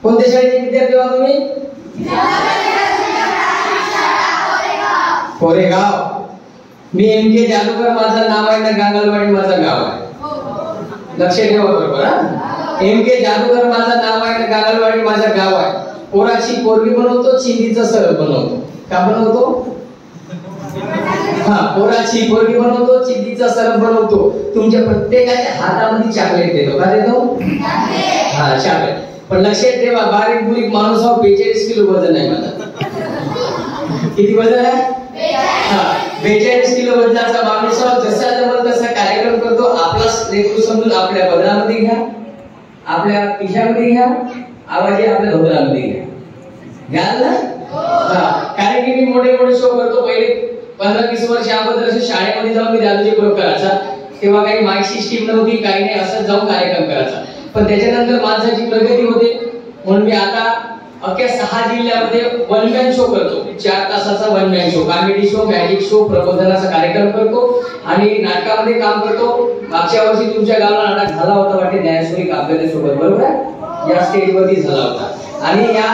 कोणत्या शाळेचे विद्यार्थी आहात तुम्ही? कोरेगाव. मी एम.के. जादूगर माझं नाव आहे ना, गांगलवाडी माझं गाव आहे. लक्ष ठेवा बरोबर हा. एम.के. जादूगर माझं नाव आहे ना, गांगलवाडी माझं गाव आहे. पोराची पोरगी बनवतो, चिंधीचं सरळ बनवतो. का बनवतो? हा, पोराची पोरगी बनवतो, चिंधीचं सरळ बनवतो. तुमच्या प्रत्येकाच्या हातामध्ये चॉकलेट देतो. का देतो? हा, चॉकलेट. पण लक्षात ठेवा, बारीक बुरीक माणूस हा 42 किलो वजन आहे माझा. किती वजन आहे? हा, 42 किलो वजनाचा माणूस जसा जमल तसा कार्यक्रम करतो. आपला लेकरू समजून आपल्या बदनामध्ये घ्या, आपल्या खिशामध्ये घ्या, आवाज आपल्या धोत्रामध्ये घ्या. घ्याल ना? हा, कारण की मी मोठे मोठे शो करतो. पहिले 15-20 वर्ष अगोदर शाळेमध्ये जाऊन मी जादूचे प्रयोग करायचा. तेव्हा काही माईक सिस्टीम नव्हती, काही नाही, असं जाऊन कार्यक्रम करायचा. पण त्याच्यानंतर माणसाची प्रगती होते म्हणून मी आता अख्ख्या 6 जिल्ह्यामध्ये वन मॅन शो करतो. 4 तासाचा one man show, comedy show, magic show, प्रबोधनाचा कार्यक्रम करतो आणि नाटकामध्ये काम करतो. मागच्या वर्षी तुमच्या गावाला नाटक झाला होता वाटते, ज्ञानेश्वरी काव्याच्या सोबत, बरोबर आहे? या स्टेजवरती झाला होता. आणि या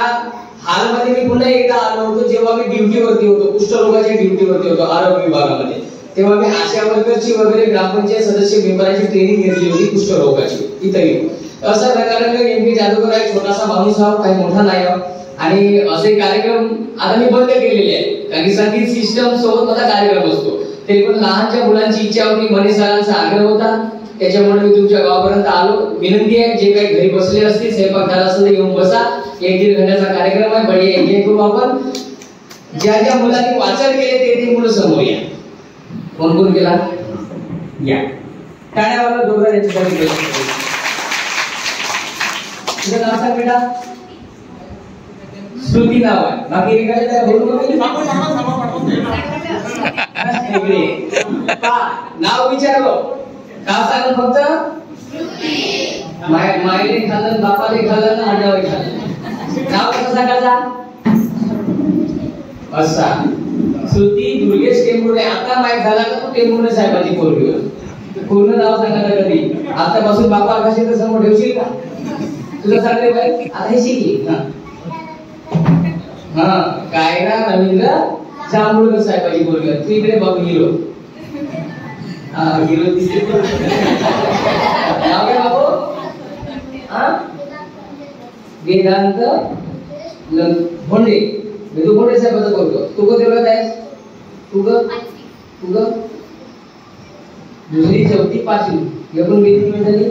हालमध्ये मी पुन्हा एकदा आलो होतो जेव्हा मी ड्युटीवरती होतो, कुष्ठरोगाच्या ड्युटीवरती होतो आरोग्य विभागामध्ये. तेव्हा मी आशा वर्करची वगैरे ग्रामपंचायत सदस्य मेंबरांची ट्रेनिंग घेतली होती कुष्ठरोगाची इथेही. असं प्रकारे एम.के. जादूगर आहे, छोटासा माणूस आहोत, काही मोठा नाही आहोत. आणि असे कार्यक्रम आता मी बंद केलेले आहे, कारण की संगीत सिस्टम सोबत माझा कार्यक्रम असतो. तरी पण लहानच्या मुलांची इच्छा होती, मनीष सरांचा आग्रह होता, त्याच्यामुळे मी तुमच्या गावापर्यंत आलो. विनंती आहे, जे काही घरी बसले असतील, स्वयंपाक झाला असेल तर येऊन बसा. 1-1.5 घंट्याचा कार्यक्रम आहे, बढिया एन्जॉय करू आपण. ज्या ज्या मुलांनी वाचन केले ते मुलं समोर या. कोण कोण केला? या टाळ्यावाला जोरदार याच्यासाठी केलं. तुझं नाव सांग बेटा. श्रुती नाव आहे. बाकी एखाद्या काय बोलू नाव विचारलो का सांग फक्त मायने खाल्लं, बापाने खाल्लं ना, आडनावे खाल्लं. नाव कसं सांगायचा? असा श्रुती दुर्गेश टेंबुर्णे. आता माहित झाला का तू टेंबुर्णे साहेबांची पोरगी होती. पूर्ण नाव सांगायचं कधी. आतापासून बापा कशी तर समोर ठेवशील का? तुला सांगते बाई आता हे शिकली. हा, काय ना रवींद्र जांभूळकर साहेबांची पोरगी. तू इकडे बघ हिरो. हा, हिरो दिसते. नाव काय बाबू? हा, वेदांत भोंडे. मी तू भोंडे साहेबांचा करतो. तू कधी वर्गात आहेस? तू ग 2री, 4थी, 5वी एकूण किती मिनिट झाली?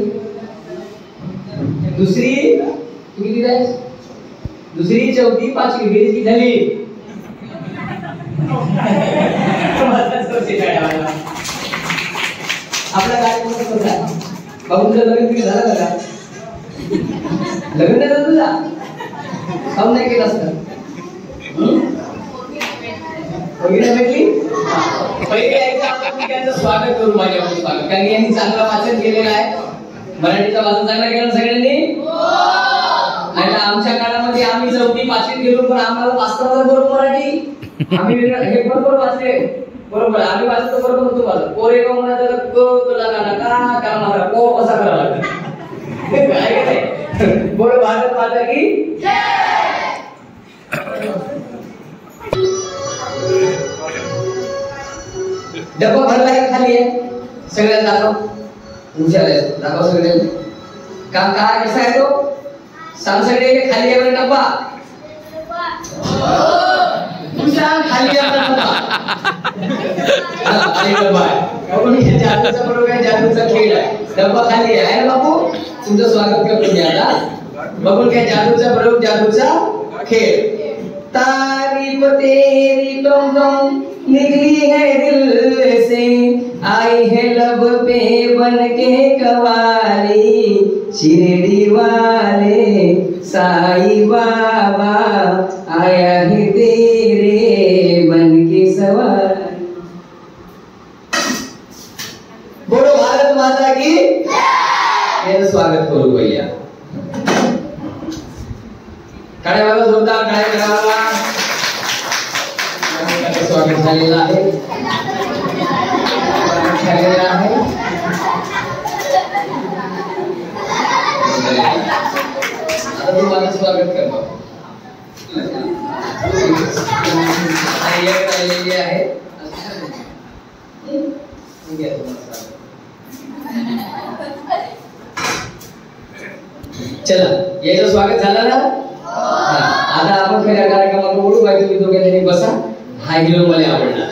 2री तू किती आहेस? 2री, 4थी, 5वी बेरीज झाली. आपला कार्यक्रम कसा बाबूचं लग्न किती झालं का? लग्न झालं तुझा? काम नाही केलं असतं. स्वागत करू माझ्या स्वागत, कारण यांनी चांगलं वाचन केलेलं आहे. मराठीचं वाचन चांगलं केलं सगळ्यांनी. आणि आमच्या काळामध्ये आम्ही 4थी, 5वीत गेलो पण आम्हाला वाचता बरोबर मराठी. आम्ही हे बरोबर वाचले बरोबर. आम्ही वाचतो बरोबर तू वाचत. कोरेगाव म्हणायचं का मारा को असा करावा लागतो. काय काय बोल भारत माता की डब्बा भरला आहे खाली आहे. सगळ्यांना दाखव. दाखव सगळ्यांना. काम काय कसा आहे तो सांग. सगळे खाली आहे डब्बा. खाली जादूचा प्रयोग आहे, जादूचा खेळ आहे. डब्बा खाली आहे ना बापू. तुमचं स्वागत करतो मी आता. बघून काय जादूचा प्रयोग, जादूचा खेळ. तारीफ तेरी टोम टोम निकली है दिल से, आई है लब पे बन के कवाली, शिरडी वाले साई बाबा आया है तेरे बन के सवार. बोलो भारत माता की जय. स्वागत करू भैया. काय वाला जोरदार काय करावा. स्वागत झालेलं आहे. आता तू माझं स्वागत कर बाबा. एक राहिलेली आहे. चला याचं स्वागत झालं ना. आता आपण खऱ्या कार्यक्रमाला बोलू. बाई तुम्ही दोघे जणी बसा. हा हिरो मला आवडला.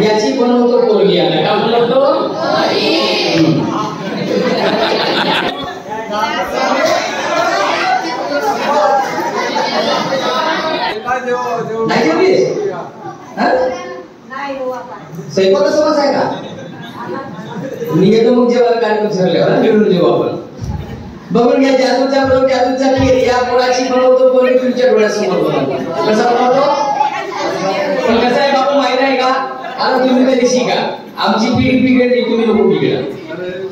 याची बनवतो पोरगी. आला का बनवतो स्वयंपाक सोबत आहे का. मी येतो मग जेव्हा कार्यक्रम ठरल्यावर मिळून जेव्हा आपण बघून घ्या. जादूचा बरोबर जादूचा खीर या पोळाची बनवतो कोणी तुमच्या डोळ्यासमोर बनवतो. कसा बनवतो पण कसं आहे बापू माहिती आहे का. आता तुम्ही कधी शिका. आमची पिढी बिघडली तुम्ही लोक बिघडा.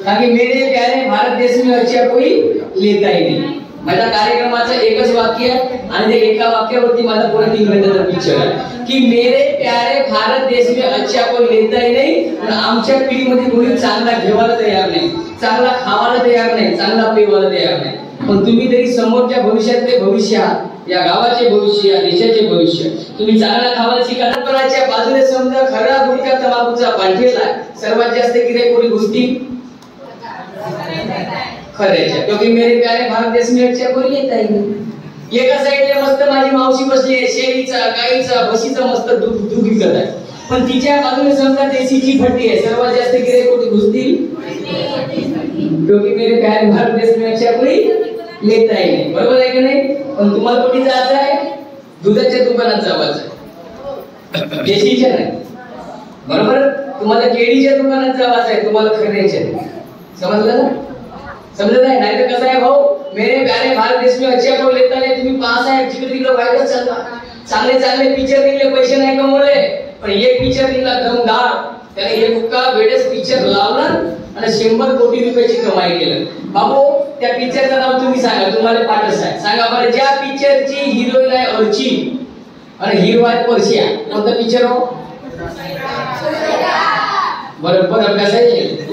कारण की मेरे प्यारे भारत देश में अच्छा कोई लेता ही नहीं. माझ्या कार्यक्रमाचं एकच वाक्य आणि ते एका वाक्यावरती माझा पूर्ण 3 मिनिटाचा पिक्चर आहे की मेरे प्यारे भारत देश में अच्छा कोई लेता ही नहीं. आमच्या पिढीमध्ये कोणी चांगला घेवायला तयार नाही, चांगला खावायला तयार नाही, चांगला पेवायला तयार नाही. पण तुम्ही तरी समोरच्या भविष्यातले भविष्य आहात. या गावाचे भविष्य, या देशाचे भविष्य. तुम्ही चांगला खावायला शिका. करायच्या बाजूने समजा खरा गुटखा तंबाखूचा पाठीला सर्वात जास्त गिऱ्हाईक कोणी गोष्टी खऱ्याच्या. क्योंकि मेरे प्यारे भारत देश में अच्छा कोई लेता ही नहीं. एका साईडला मस्त माझी मावशी बसली आहे. शेळीचा, गाईचा, म्हशीचा मस्त दूध विकत आहे. पण तिच्या बाजूने समजा देशीची भट्टी आहे. सर्वात जास्त गिऱ्हाईक कोणी घुसतील. क्योंकि मेरे प्यारे भारत देश में अच्छा कोई लेता ही नहीं. बरोबर आहे की नाही. पण तुम्हाला कुठे जायचं आहे. दुधाच्या दुकानात जायचं. देशीच्या नाही. बरोबर. तुम्हाला केळीच्या दुकानात जायचं आहे. तुम्हाला खऱ्याच्या नाही. समजलं ना. समजत आहे. नाही तर कसं आहे भाऊ. मेरे प्यारे भारत देश में अच्छा कोई लेता नाही. तुम्ही पास आहे जिकडे तिकडे व्हायलाच चालला. चांगले चांगले पिक्चर निघले, पैसे नाही कमवले. पण एक पिक्चर निघला दमदार. त्याने एक मुक्का वेळेस पिक्चर लावला आणि 100 कोटी रुपयाची कमाई केलं. बाबू त्या पिक्चरचं नाव तुम्ही सांगा. तुम्हाला पाठच आहे. सांगा बरं. ज्या पिक्चरची हिरोईन आहे अर्ची आणि हिरो आहे पर्शिया. कोणता पिक्चर हो. बरोबर अभ्यास आहे.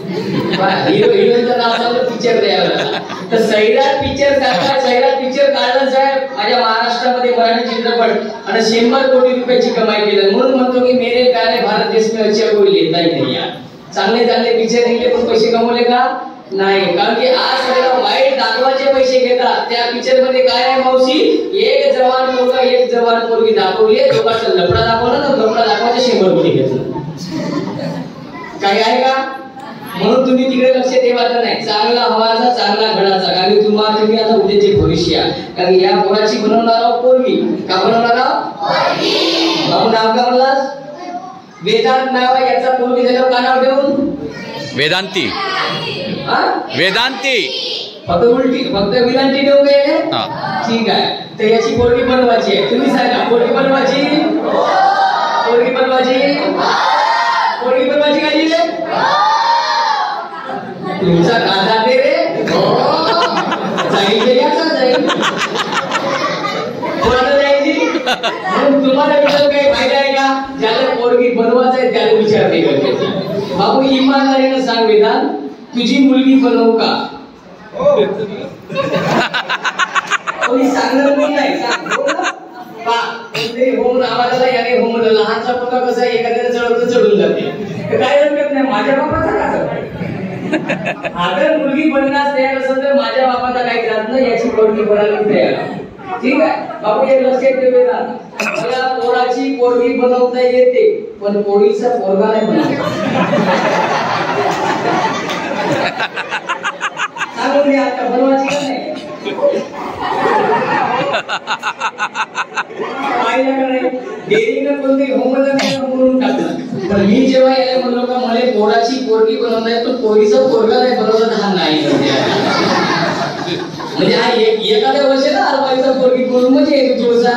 हिरो हिरोईनचं नाव सांगतो पिक्चर द्यायला. तर सैराट पिक्चर काढला. सैराट पिक्चर काढला साहेब माझ्या महाराष्ट्रामध्ये मराठी चित्रपट आणि 100 कोटी रुपयाची कमाई केलं. म्हणून म्हणतो की मेरे प्यारे भारत देश में अच्छा कोई लेता ही नहीं. चांगले चांगले पिक्चर निघले पण पैसे कमवले का नाही. कारण की आज सगळं वाईट दाखवायचे पैसे घेतात. त्या पिक्चर मध्ये काय आहे मावशी. एक जवान मुलगा एक जवान पोरगी दाखवली. दोघांचा लफडा दाखवला तर लफडा दाखवायचे 100 कोटी घेतलं. काय आहे का. म्हणून तुम्ही तिकडे लक्ष ठेवायचं नाही. चांगला हवाचा चांगला घडाचा. कारण तुम्हाला तुम्ही आता उद्याचे भविष्य. कारण या पोराची बनवणारा पोरगी. का बनवणारा बाबू. नाव का म्हणलास. वेदांत नाव आहे. याचा पोरगी झाल्यावर का नाव ठेवून वेदांती. वेदांती फक्त उलटी फक्त विनंती देऊ गए. ठीक आहे. तर याची पोरगी बनवायची आहे. तुम्ही सांगा पोरगी बनवायची. पोरगी बनवायची. पोरगी बनवायची का जी. तुमचा कांदा दे रे. जाईल याचा जाईल. कोणाला जायची. तुम्हाला विचार काही फायदा आहे का. ज्याला पोरगी बनवायचं आहे त्याला विचार नाही करायचा. बाबू इमानदारीने सांग वेदांत तुझी मुलगी बनवू का. कोणी सांगणार कोण नाही. होम आवाजाला याने होम लहानचा पोटा कसा एखाद्याने चढवलं चढून जाते. काय हरकत नाही. माझ्या बापाचा का आता मुलगी बनण्यास तयार असेल तर माझ्या बापाचा काही जात नाही. याची पोरगी बनायला तयार. ठीक आहे बाबू. एक लक्षात ठेवा. मला पोराची पोरगी बनवता येते पण पोरीचा पोरगा नाही बनवता. सांगून द्या आता बनवायची का नाही. डेअरीनं कोणते होमवर्क म्हणून टाकलं. पण मी जेव्हा याला म्हणलो का मला पोराची पोरगी बनवताय पण पोरीचा पोरगा नाही बनवता. हा नाही म्हणजे हा एखाद्या वर्षी ना अरबाईचा पोरगी करून म्हणजे येतो थोडसा.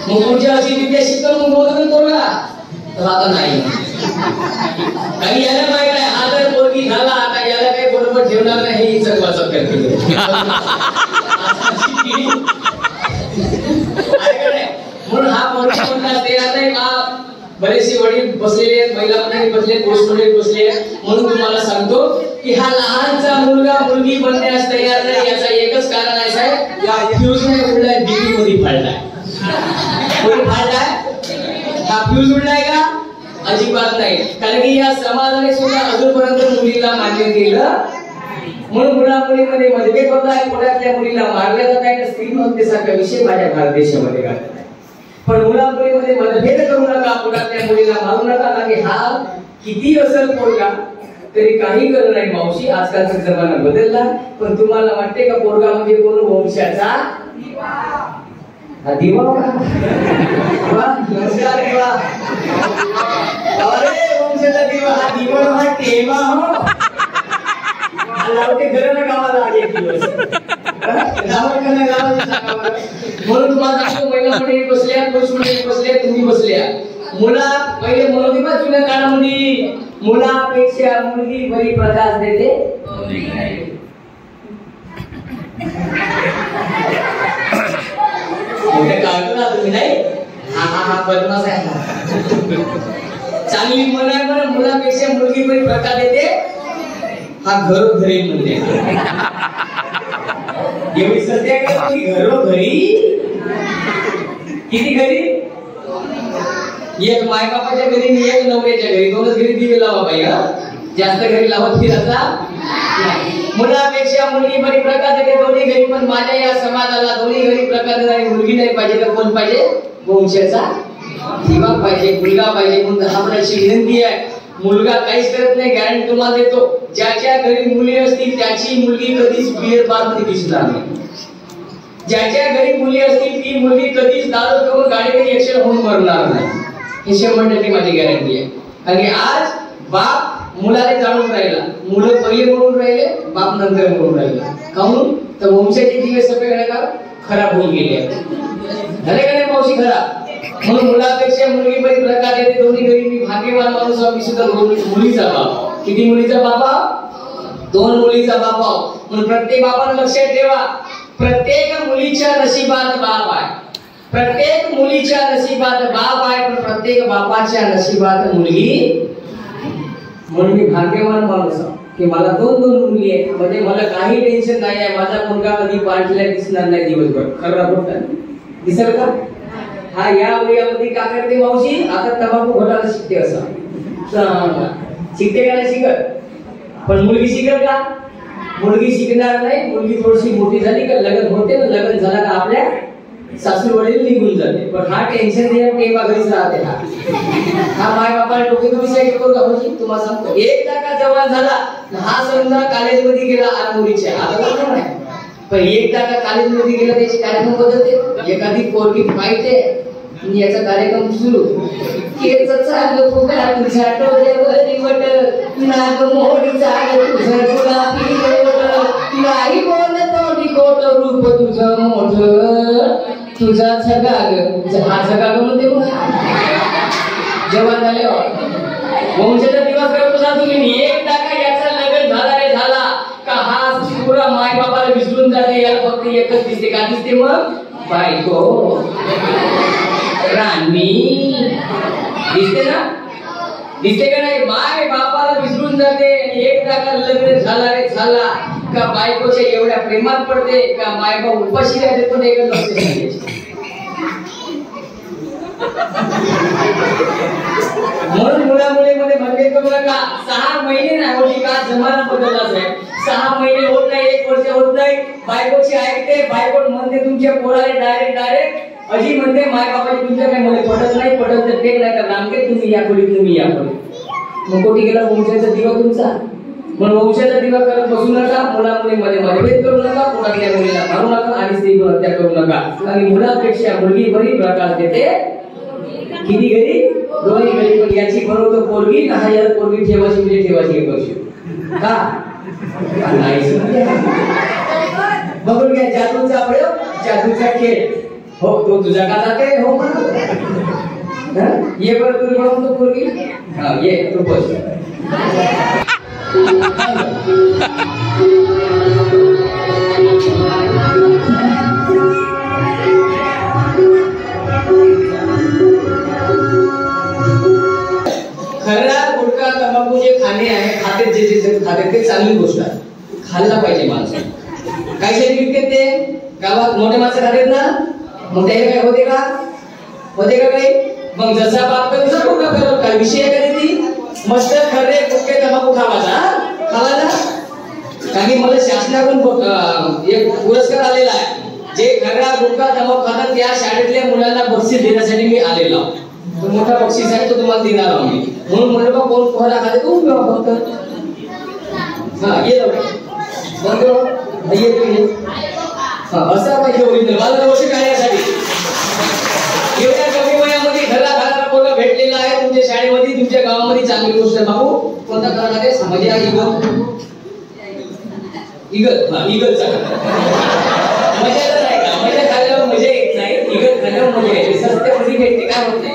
मग पुढच्या वर्षी विद्या शिकल मग बोलतो पोरगा. तर आता नाही. काही याला माहित आहे. हा जर पोरगी झाला आता याला काही बरोबर ठेवणार नाही. ही चकवाचक करते. म्हणून हा पोरगा ते आता बरेचसे वडील बसलेले आहेत. महिला मंडळी बसले, पुरुष मंडळी बसले. म्हणून तुम्हाला सांगतो की हा लहानचा मुलगा मुलगी बनण्यास तयार नाही. याचा एकच कारण आहे साहेब. फ्यूज नाही उडलाय, बीबी मध्ये फाडलाय. कोणी फाडलाय? हा फ्यूज उडलाय का? अजिबात नाही. कारण की या समाजाने सुद्धा अजूनपर्यंत मुलीला मान्य केलं. म्हणून मुला मुलीमध्ये मतभेद होत आहे. पुण्यातल्या मुलीला मारल्या जात आहे. स्त्रीमहत्येसारखा विषय माझ्या भारत देशामध्ये घडत आहे. पण मुला मुलीमध्ये मतभेद करू नका. पुण्यातल्या मुलीला मारू नका. कारण हा किती असेल पोरगा तरी काही करत नाही मावशी. आजकालचा जमाना बदलला. पण तुम्हाला वाटते का पोरगा म्हणजे कोण? वंशाचा दिवा. नमस्कार दिवा. अरे वंशाचा दिवा हा दिवा हा टेवा हो. लावते घर ना गावाला आले दिवस. म्हणून तुम्हाला सांगतो, महिला मंडळी बसल्या, पुरुष मंडळी बसल्या, तुम्ही बसल्या. मुला पहिले म्हणत होते जुन्या काळामध्ये मुलापेक्षा मुलगी बरी प्रकाश देते. तुम्ही नाही हा बदमाश आहे. चांगली म्हण आहे बरं. मुलापेक्षा मुलगी बरी प्रकाश देते. हा घरोघरी म्हणजे एवढी सध्या की घरोघरी किती घरी? एक माय बापाच्या घरी आणि एक नवऱ्याच्या घरी. दोनच घरी दिवे लावा पाहिजे. जास्त घरी लावत फिरायचा. मुलापेक्षा मुलगी बरी प्रकाश देते दोन्ही घरी. पण माझ्या या समाजाला दोन्ही घरी प्रकाश देणारी मुलगी नाही पाहिजे. तर कोण पाहिजे? वंशाचा दिवा पाहिजे, मुलगा पाहिजे. म्हणून आपल्याची विनंती आहे, मुलगा काहीच करत नाही, गॅरंटी तुम्हाला देतो. ज्याच्या घरी मुली असतील त्याची मुलगी कधीच बियर बार मध्ये दिसणार नाही. ज्याच्या घरी मुली असतील ती मुलगी कधीच दारू करून गाडीमध्ये ऍक्सिडेंट होऊन मरणार नाही. हे 100% माझी गॅरंटी आहे. आणि आज बाप मुलाला जाणून राहिला. मुलं पहिले म्हणून राहिले, बाप नंतर म्हणून राहिला. काहून? तर वंशाचे दिवे सगळे का खराब होऊन गेले. झाले का नाही मावशी खराब? म्हणून मुलापेक्षा मुलगी बरी प्रकाश देते दोन्ही घरी. मी भाग्यवान माणूस मी सुद्धा मुलीचा बाप. किती मुलीचा बापा? 2 मुलीचा बापा. म्हणून प्रत्येक बापानं लक्षात ठेवा, प्रत्येक मुलीच्या नशिबात बाप आहे. प्रत्येक मुलीच्या नशिबात बाप आहे. पण प्रत्येक बापाच्या नशिबात मुलगी. म्हणून मी भाग्यवान माणूस की मला 2 मुली आहेत. म्हणजे मला काही टेन्शन नाही आहे. माझा मुलगा कधी पार्टीला दिसणार नाही दिवसभर. खरं बोलतात दिसेल का? हा या वयामध्ये का करते मावशी? आता तंबाखू घोटाळा शिकते. असं शिकते का नाही शिकत? पण मुलगी शिकत का? मुलगी शिकणार नाही. मुलगी थोडीशी मोठी झाली का लग्न होते. लग्न झाला का आपल्या सासू वडील निघून जाते. पण हा टेन्शन तेव्हा घरीच राहते. हा माय बापाला डोके विषय करू का म्हणजे तुम्हाला सांगतो. एकदा का जवान झाला हा समजा कॉलेजमध्ये गेला आरमोरीच्या. आता बरोबर नाही. पण एकदा का कॉलेजमध्ये गेला त्याचे कार्यक्रम बदलते. एखादी पोरगी पाहिजे याचा कार्यक्रम सुरू. केच चाल फुगा तुझ्या डोळ्यावरी वट, नाग मोडी चाल तुझं गुलाबी डोळं, नाही बोलतो खोट रूप तुझं मोठं, तुझा झगाग. हा झगाग म्हणते जेव्हा झाले वंशाचा दिवस करतो ना तुम्ही. एकदा का याचा लग्न झाला रे झाला का हा पुरा माय बापाला विसरून जाते. याला फक्त एकच दिसते. का दिसते मग? बायको राणी दिसते ना? दिसते का नाही? माय बापाला विसरून जाते. एकदा का लग्न झाला रे झाला का बायकोच्या एवढ्या प्रेमात पडते का माय बाप उपाशी राहते. पण एकच लक्ष म्हणून मुला मुलीमध्ये मतभेद करू नका. 6 महिने नाही होती का जमाना बदललाच आहे. 6 महिने होत नाही, 1 वर्ष होत नाही. बायकोची ऐकते. बायको म्हणते तुमच्या पोराला डायरेक्ट अशी म्हणते माय बाबाची तुमच्या काही मला पटत नाही. पटत तर ते नाही तर रामके तुम्ही या खोलीत तुम्ही या खोलीत. मग कोटी गेला वंशाचा दिवा तुमचा. म्हणून वंशाचा दिवा करत बसू नका. मुला मुलीमध्ये मतभेद करू नका. कोणाच्या मुलीला मारू नका आणि स्त्रीवर हत्या करू नका. आणि मुलापेक्षा मुलगी बरी प्रकाश देते. किती घरी? दोन्ही घरी. पण याची बरोबर पोरगी ना यार पोरगी ठेवायची म्हणजे ठेवायची 1 वर्ष का नाही. बघून घ्या जादूचा प्रयोग, जादूचा खेळ. हो तो तुझा का जाते? हो म्हणा ये बरं तुम्ही म्हणून तो पोरगी. हा ये तू बस. खरा गुटखा तंबाखू जे खाणे आहे खाते जे खाते ते चांगली गोष्ट आहे. खाल्ला पाहिजे माणसाने. कशासाठी विकते ते? गावात मोठे माणसं खातात ना, मग त्याला काय होते का? होते का काही? मग जसा बाप तसा पोरगा करत. काय विषय आहे का ती? मस्त खरे कुठे तंबाखू खावायचा. कारण मला शासनाकडून एक पुरस्कार आलेला आहे. जे खरा गुटखा तंबाखू खातात त्या शाळेतल्या मुलांना बक्षीस देण्यासाठी मी आलेलो. तो मोठा बक्षीस आहे, तो तुम्हाला देणार आहोत मी. म्हणून म्हणलं बा कोण पोहरा खाते तू फक्त. ये असा पाहिजे ओरिजिनल मला वर्ष काढण्यासाठी. एवढ्या कमी वयामध्ये घरा खाणारा पोरगा भेटलेला आहे तुमच्या शाळेमध्ये, तुमच्या गावामध्ये. चांगली गोष्ट आहे बाबू. कोणता करणार आहे? म्हणजे इगलचा मजा नाही का? मजा खाल्ल्यावर मजा येत नाही, इगल खाल्ल्यावर मजा येते. सस्त्यामध्ये भेटते काय होत नाही.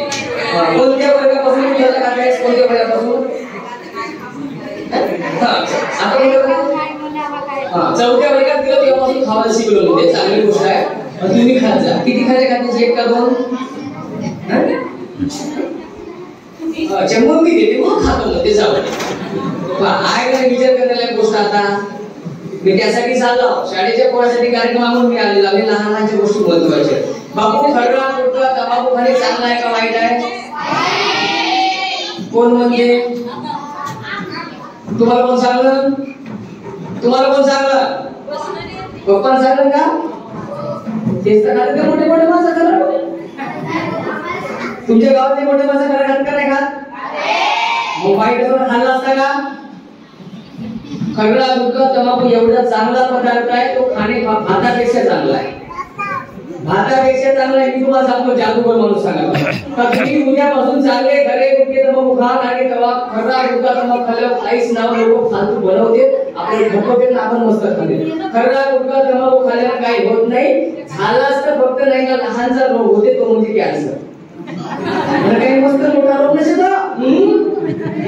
कोणत्या वर्गापासून घ्यायला काढायचं? कोणत्या वर्गापासून? चौथ्या वर्गात गेलो तेव्हापासून खावायला शिकलो म्हणजे चांगली गोष्ट आहे. तुम्ही खात जा. किती खायचे खाते? एक का दोन? चमून मी देते मग खातो मग ते जाऊ. आहे का विचार करण्याला गोष्ट. आता मी त्यासाठी चाललो शाळेच्या पोरासाठी कार्यक्रम आणून मी आलेलो. आम्ही लहान लहानच्या गोष्टी महत्वाच्या. बापू खरडा गुटखा तंबाखू खाणे चांगला आहे का वाईट आहे? कोण म्हणजे? तुम्हाला कोण सांगलं? तुम्हाला कोण सांगलं? पप्पा सांगलं का? तेच तर खात मोठे मोठे माणसं खरं. तुमच्या गावातले मोठे माणसं खरं खात का नाही खात? मग वाईट खाल्ला असता का? खरडा गुटखा तंबाखू एवढा चांगला पदार्थ आहे, तो खाणे भातापेक्षा चांगला आहे. भातापेक्षा चांगला आहे. मी तुम्हाला सांगतो जादूगर माणूस सांगा. तुम्ही उद्यापासून चांगले घरे गुटखे तंबाखू खा. आणि तेव्हा खरडा गुटखा तंबाखू खाल्ल्यावर काहीच नाव लोक फालतू बनवते आपले ढोकवते ना, आपण मस्त खाते. खरडा गुटखा तंबाखू खाल्ल्यावर काही होत नाही. झालं असतं फक्त नाही का लहानसा रोग होते, तो म्हणजे कॅन्सर. काही मस्त मोठा रोग नसेल.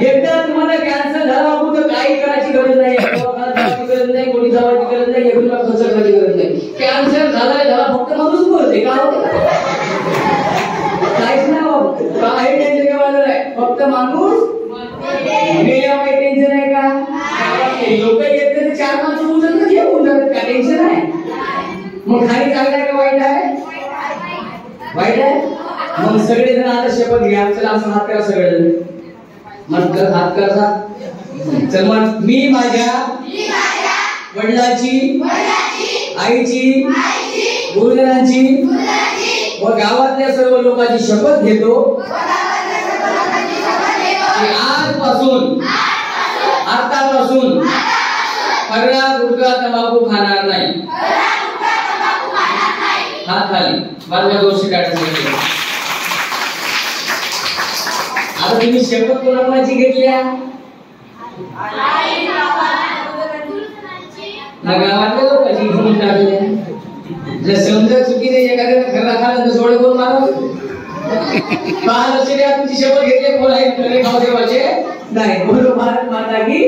एकदा तुम्हाला कॅन्सर झाला बाबू तर काही करायची गरज नाही, गरज नाही, कोणी जावायची गरज नाही, एवढा खर्च करायची गरज नाही. कॅन्सर झालाय झाला फक्त माणूस बोलते का काहीच नाही. काही टेन्शन घ्यायला नाही, फक्त माणूस मेल्या काही टेन्शन आहे का? लोक येत तर 4 माणसं बोलतात ना, घेऊन जातात का? टेन्शन आहे. मग खाली चांगलं आहे का वाईट आहे? वाईट आहे. मग सगळे जण आता शपथ घ्या. चला असं हात करा सगळेजण. मग हात करा. चल मग मी माझ्या वडिलांची, आईची, गुरुजनांची व गावातल्या सर्व लोकांची शपथ घेतो की आजपासून आतापासून खरडा गुटखा तंबाखू खाणार नाही. हात खाली. बाजूला दोषी काढायचे. आता तुम्ही शपथ कोणाची घेतल्या? गावातल्या लोकांची घेऊन टाकल्या. जर समजा चुकीने एखाद्याने खरडा खाल्ला तर सोडे कोण मारत? 5 लक्ष द्या. तुमची शपथ घेतली कोण आहे? खरे खाऊ देवाचे नाही. बोलो भारत माता की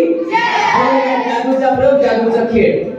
जादूचा प्रयोग, जादूचा खेळ.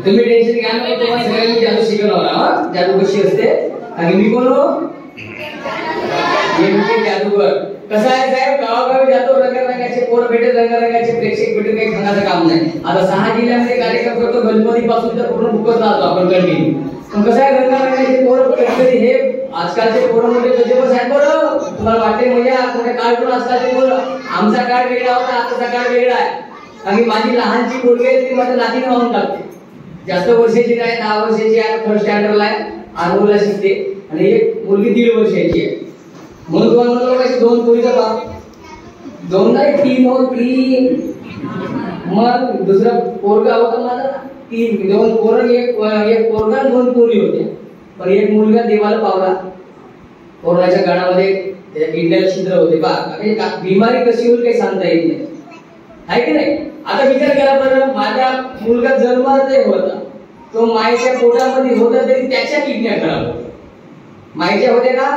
तुम्ही टेन्शन घ्या नको, तुम्हाला सगळ्यांनी जादू शिकवणार हा, जादू कशी असते. आणि मी कोण हो, एमके जादूगर. कसं आहे साहेब, गावागावी जातो, रंगरंगाचे पोर भेटेल, रंगरंगाचे प्रेक्षक भेटेल, काही सांगायचं काम नाही. आता 6 जिल्ह्यामध्ये कार्यक्रम करतो, गणपती पासून तर पूर्ण बुकच राहतो आपण कंटिन्यू. पण कसं आहे, रंगरंगाचे पोर कधी हे आजकालचे पोरं म्हणजे कसे पण साहेब बरं, तुम्हाला वाटते मजा कोणत्या काळ आजकालचे पोरं. आमचा काळ वेगळा होता, आताचा काळ वेगळा आहे. आणि माझी लहानची पोरगी आहे ती माझ्या नातीने वाहून टाकते. जास्त वर्षाची नाही, 10 वर्षाची आहे, फर्स्ट स्टँडर्डला आहे, आनूरला शिकते. आणि एक मुलगी 1.5 वर्षाची आहे. म्हणून तुम्हाला म्हणलं पाहिजे 2 पोरीचा बाप, 2 नाही 3 हो 3. मग दुसरा पोरगा होता माझा 3, 2 पोरं, एक पोरगा 2 पोरी होत्या. पण एक मुलगा देवाला पावला. कोरोनाच्या काळामध्ये इंडियाला छिद्र होते बा, बिमारी कशी होईल काही सांगता येत नाही, आहे की नाही. आता विचार करा बरं, माझा मुलगा जन्माचा होता, तो मायेच्या पोटामध्ये होता तरी त्याच्या किडन्या खराब होत्या. मायेच्या होत्या का,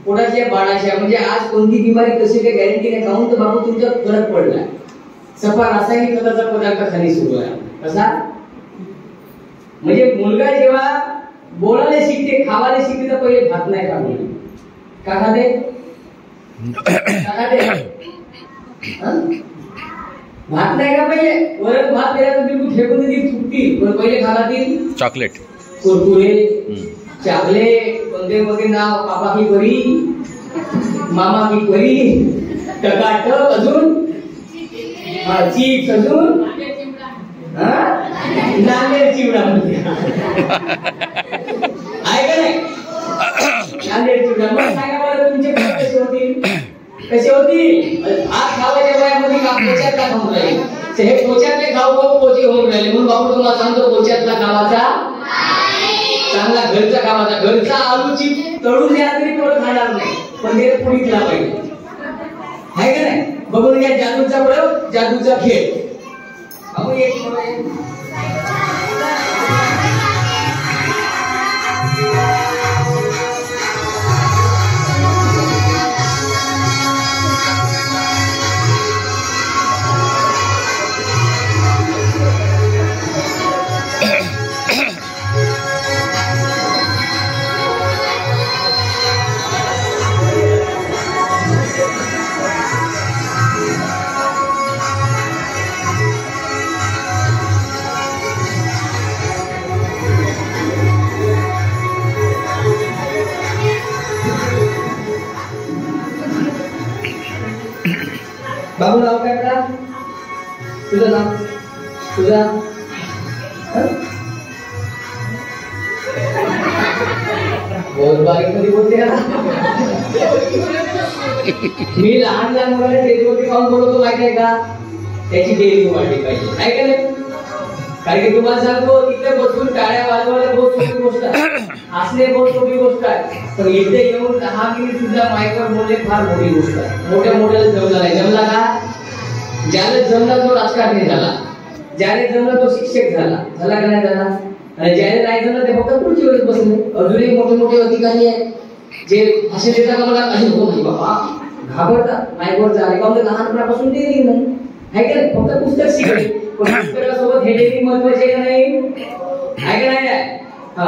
पोटाच्या बाळाच्या. म्हणजे आज कोणती बिमारी कशी काही गॅरंटी नाही. काहून तर बाबू तुमचा फरक पडला, सफा रासायनिक खताचा पदार्थ खाली सुरू आहे. कसा म्हणजे मुलगा जेव्हा बोलायला शिकते, खावायला शिकते, तर पहिले भात नाही का मुली का खाते, भात नाही का पहिले, वरण भात दिला तर बिलकुल फेकून देतील, फुटतील. पण पहिले खातील चॉकलेट, कुरकुरे, चॉकलेट, कोणते कोणते नाव, पापा की परी, मामा की परी, टकाटक, अजून चिप्स, अजून नांदेड चिवडा म्हणजे आहे का नाही, नांदेड चिवडा. मग सांगा मला तुमचे कसे होतील, कसे होतील. आज खावायच्या वयामध्ये का पोच्यातला खाऊन राहिले, हे पोच्यातले खाऊ पोचे होऊन राहिले. म्हणून बाबू तुम्हाला सांगतो, पोच्यातला खावाचा चांगला घरचा खावाचा. घरचा आलूची तळून द्या तरी थोडं खाणार नाही, पण ते पुढीतला पाहिजे, आहे का नाही. बघून घ्या जादूचा प्रयोग, जादूचा खेळ. बाबू नाव काय बेटा, तुझं नाव, तुझा बहुत बारीक मध्ये बोलते का. मी लहान लहान मुलाला टेजवरती खाऊन बोलवतो माहिती आहे का, त्याची डेअरिंग वाढली पाहिजे, आहे का नाही. कारण की तुम्हाला सांगतो, तिथे बसून टाळ्या वाजवायला बहुत सोपी गोष्ट आहे, हसणे बहुत सोपी गोष्ट आहे. पण इथे येऊन 10 मिनिट सुद्धा माईकवर बोलणे फार मोठी गोष्ट आहे. मोठ्या मोठ्याला जमला नाही. जमला का, ज्याला जमला तो राजकारणी झाला, ज्याने जमला तो शिक्षक झाला, झाला का नाही झाला. आणि ज्याने नाही जमलं ते फक्त खुर्चीवरच बसले. अजूनही मोठे मोठे अधिकारी आहेत जे असे देतात का मला काही होत नाही बाबा, घाबरतात माईकवर झाले का. लहानपणापासून डेअरिंग नाही, आहे का नाही. फक्त पुस्तक शिकले, पण पुस्तकासोबत हे डेअरिंग महत्वाचे का नाही, आहे का नाही.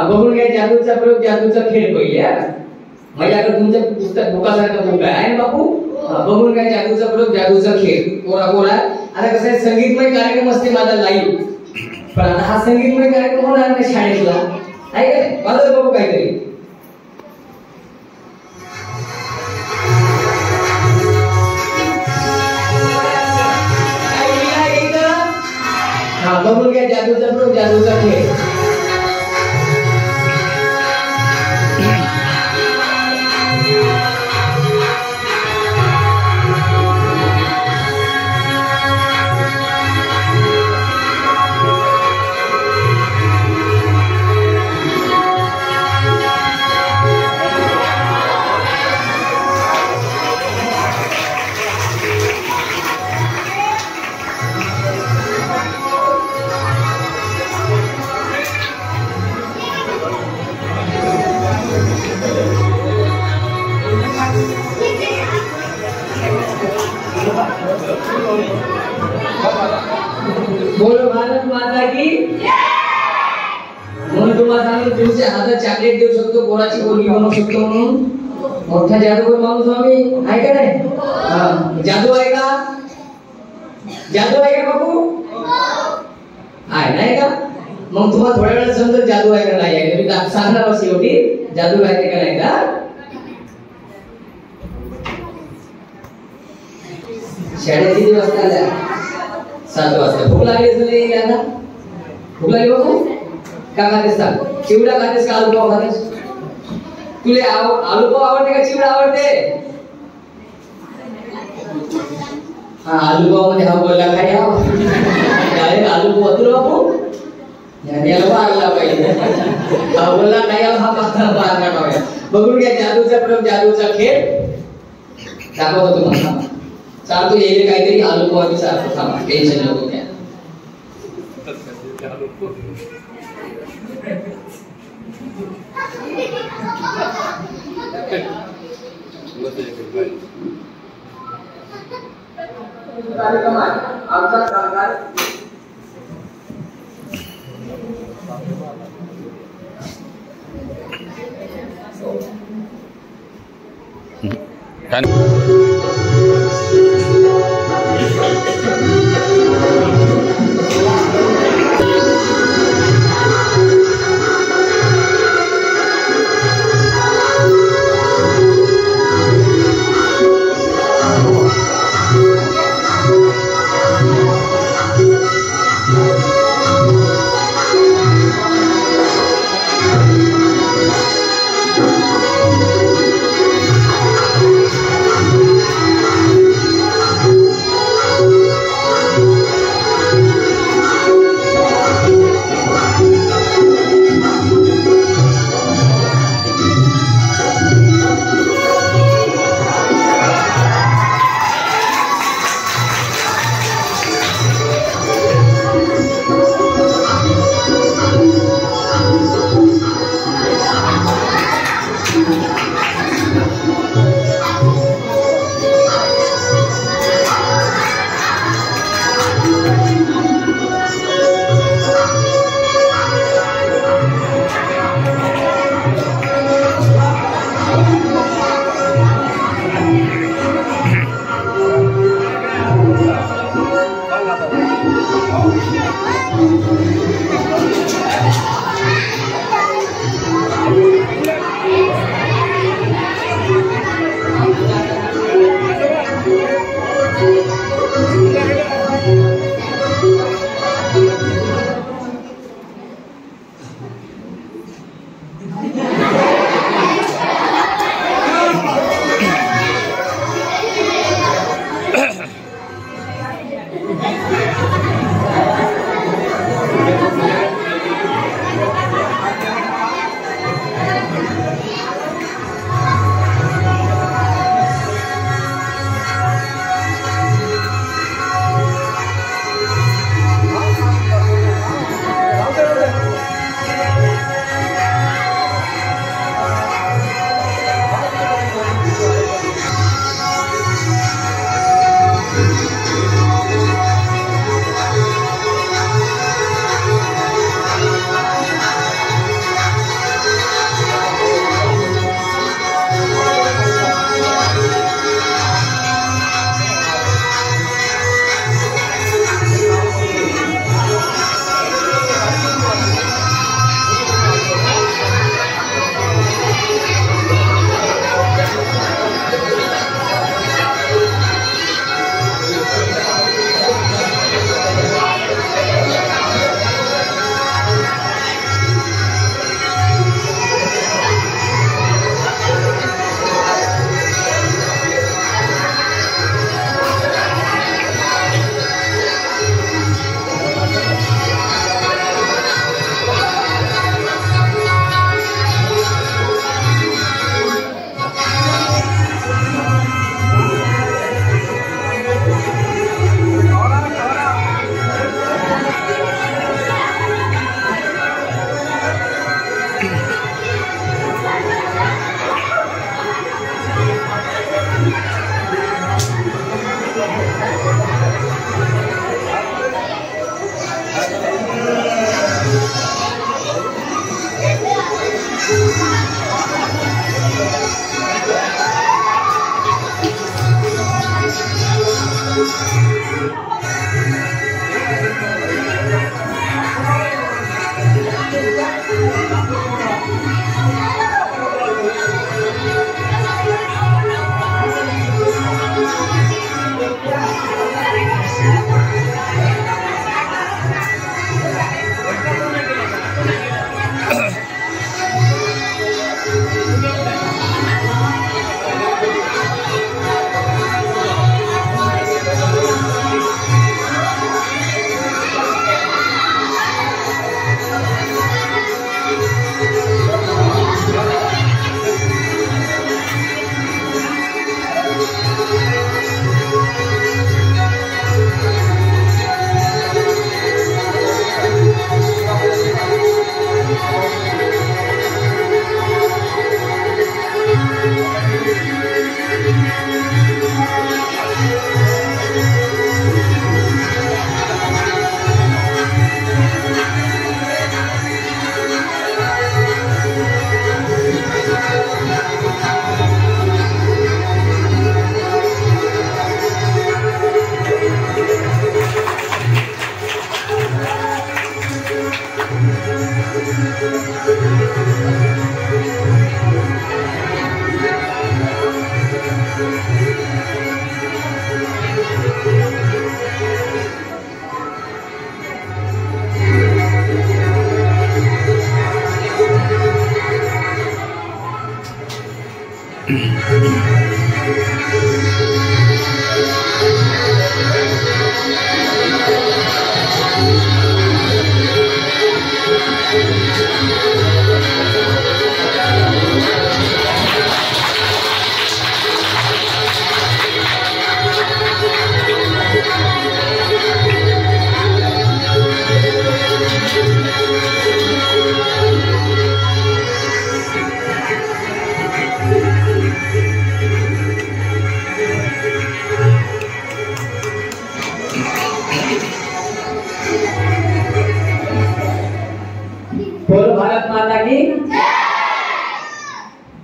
बघून घ्या जादूचा प्रयोग, जादूचा खेळ पहिले. माझ्याकडे तुमचं पुस्तक बुकासारखं बुक आहे ना बापू. बघून घ्या जादूचा प्रयोग, जादूचा खेळ. कोरा कोरा. आता कसं आहे, संगीतमय कार्यक्रम असते माझा लाईव्ह, पण आता हा संगीतमय कार्यक्रम होणार नाही शाळेतला, आहे का नाही. मला बघू काहीतरी. बघून घ्या जादूचा प्रयोग, जादूचा खेळ. तुम्हाला सांगितलं तुमच्या हातात चॉकलेट देऊ शकतो, कोणाची मुलगी बनवू शकतो म्हणून मोठा जादूगर माणूस आम्ही आहे का नाही? हा, जादू आहे का? जादू आहे का बाबू? आहे नाही का? मग तुम्हाला थोड्या वेळात समजेल जादू आहे का नाही आहे. तुम्ही सांगणार शेवटी जादू आहे का नाही का? शाळेत किती वाजता आल्या? 7 वाजता. भूक लागली असेल यांना? भूक लागली बाबू? का खातेस सांग? चिवडा खातेस का आलू पाव खातेस? तुले आलू पाव आवडते का चिवडा आवडते? हा, आलू पाव मध्ये हा बोलला काय आलू पाव तुला बाबू याला मारला पाहिजे. हा बोलला काय हा मारला पाहिजे. बघून घ्या जादूचा प्रयोग, जादूचा खेळ दाखवतो तुम्हाला. चालतो येईल काहीतरी आलू पाव सारखं थांबा, टेन्शन नको घ्या. आमचा सरकार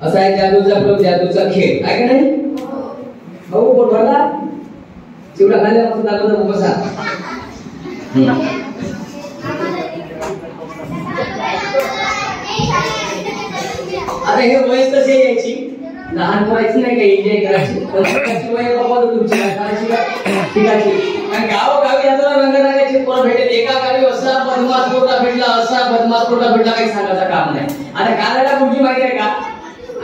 असा आहे जादूचा खेळ आहे का नाही भाऊ पोट भरला चिवडा खाल्ल्यापासून दाखवतो बसा आता हे वय कसे यायची लहान करायची नाही का एन्जॉय करायची वय बाबा तुमची कारण गावोगावी आता रंगरंगाचे पोरं भेटेल एका गावी असा बदमाश पोरगा भेटला असा बदमाश पोरगा भेटला काही सांगायचं काम नाही आता कानाला कुठली माहिती आहे का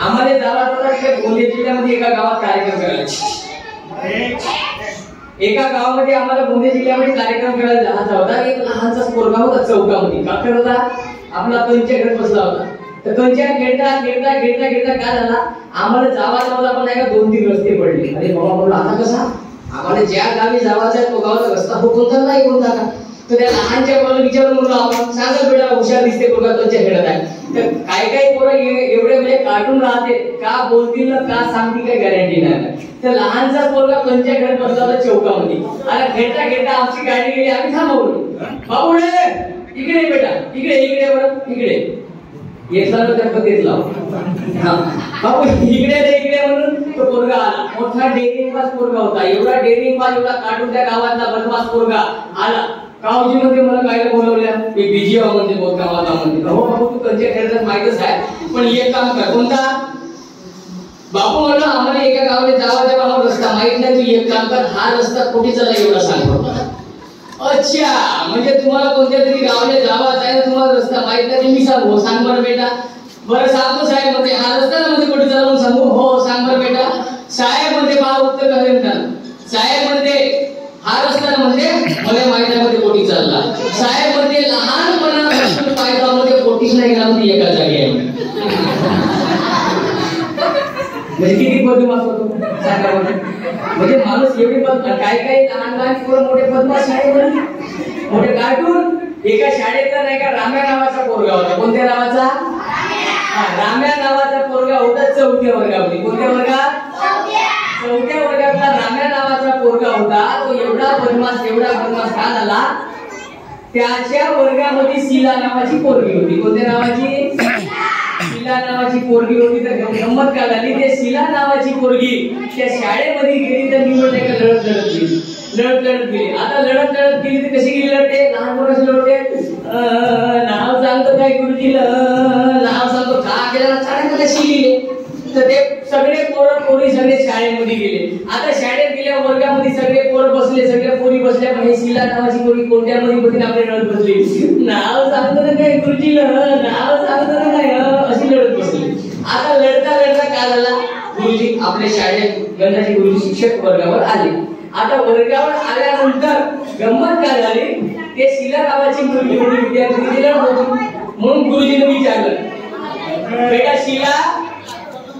आम्हाला जावा होता की गोंदिया जिल्ह्यामध्ये एका गावात कार्यक्रम करायचा एका गावामध्ये आम्हाला गोंदिया जिल्ह्यामध्ये कार्यक्रम करायला जायचा होता एक लहानसा पोरगा होता चौकामध्ये का करत होता आपला पंचायत बसला होता तर पंचायत खेळता काय झाला आम्हाला जावायचं होता पण नाही का 2-3 रस्ते पडले अरे बाबा बोलला आता कसा आम्हाला ज्या गावी जावायचा आहे तो गावाचा रस्ता कोणता नाही कोणता का तर त्या लहानच्या पोराला विचारून म्हणलो आपण सांगा बेटा हुशार दिसते पोरगा पंचायत खेळत आहे तर काही पोरं एवढे म्हणजे काटून राहते का बोलतील का सांगतील काही गॅरंटी नाही तर लहानचा पोरगा पंचायत खेळत बसला होता चौकामध्ये आणि खेळता आमची गाडी गेली आम्ही थांबवलो बाबू इकडे बेटा इकडे बरं इकडे येतला गणपतीत लाव बाबू इकडे म्हणून तो पोरगा आला मोठा डेअरिंगबाज पोरगा होता एवढा डेअरिंगबाज एवढा काढून त्या गावातला बदमाश पोरगा आला कावजी मध्ये मला काय बोलवल्या मी बिझी आहो म्हणजे बहुत कामाला म्हणते हो बाबू तू कंचे खेळतात माहितच आहे पण एक काम कर कोणता बापू म्हणलं आम्हाला एका गावाला जावं आम्हाला रस्ता माहित नाही तू एक काम कर हा रस्ता कुठे चालला एवढा सांग अच्छा म्हणजे तुम्हाला कोणत्या तरी गावाला जावायचं आहे तुम्हाला रस्ता माहित नाही मी सांगू सांग बरं बेटा बरं सांगतो साहेब म्हणजे हा रस्ता म्हणजे कुठे चालला म्हणून सांगू हो सांग बरं बेटा साहेब म्हणजे मला उत्तर कसं देणार साहेब म्हणजे हा रस्ता म्हणजे मला माहित आहे मध्ये कोटी चालला साहेब म्हणजे लहानपणापासून पायथ्यामध्ये कोटीच नाही गेला म्हणजे एका जागी आहे म्हणजे किती बदमाश होतो सांगा म्हणजे माणूस एवढी काही लहान पोरं मोठे बदमाश आहे मोठे कार्टून एका शाळेतला नाही का राम्या नावाचा पोरगा होता कोणत्या नावाचा राम्या नावाचा पोरगा होता 4थ्या वर्गामध्ये कोणत्या वर्गात 4थ्या वर्गातला राम्या नावाचा पोरगा होता तो एवढा बदमाश का झाला त्याच्या वर्गामध्ये शीला नावाची पोरगी होती कोणत्या नावाची शीला नावाची पोरगी होती तर गंमत काय झाली ते शीला नावाची पोरगी त्या शाळेमध्ये गेली तर निवड नाही का लढत गेली आता लढत गेली तर कशी गेली लढते लहान पोराची लढते नाव सांगतो काय गुरुजीला नाव सांगतो का केलं शाळेमध्ये शिकले तर ते सगळे पोरं पोरी सगळे शाळेमध्ये गेले. आता शाळेत गेल्या वर्गामध्ये सगळे पोरं बसले, सगळ्या पोरी बसल्या, पण हे शिला नावाची पोरी कोणत्या मध्ये बसून आपले रडत बसली. नाव सांगतो ना काय गुरुजीला, नाव सांगतो ना काय अशी लढत बसली. आता लढता लढता काय झाला, गुरुजी आपल्या शाळेत गणिताचे गुरुजी शिक्षक वर्गावर आले. आता वर्गावर आल्यानंतर गंमत काय झाली, ते शिला नावाची मुलगी होती विद्यार्थी लढत होती. म्हणून गुरुजीने विचारलं, बेटा शिला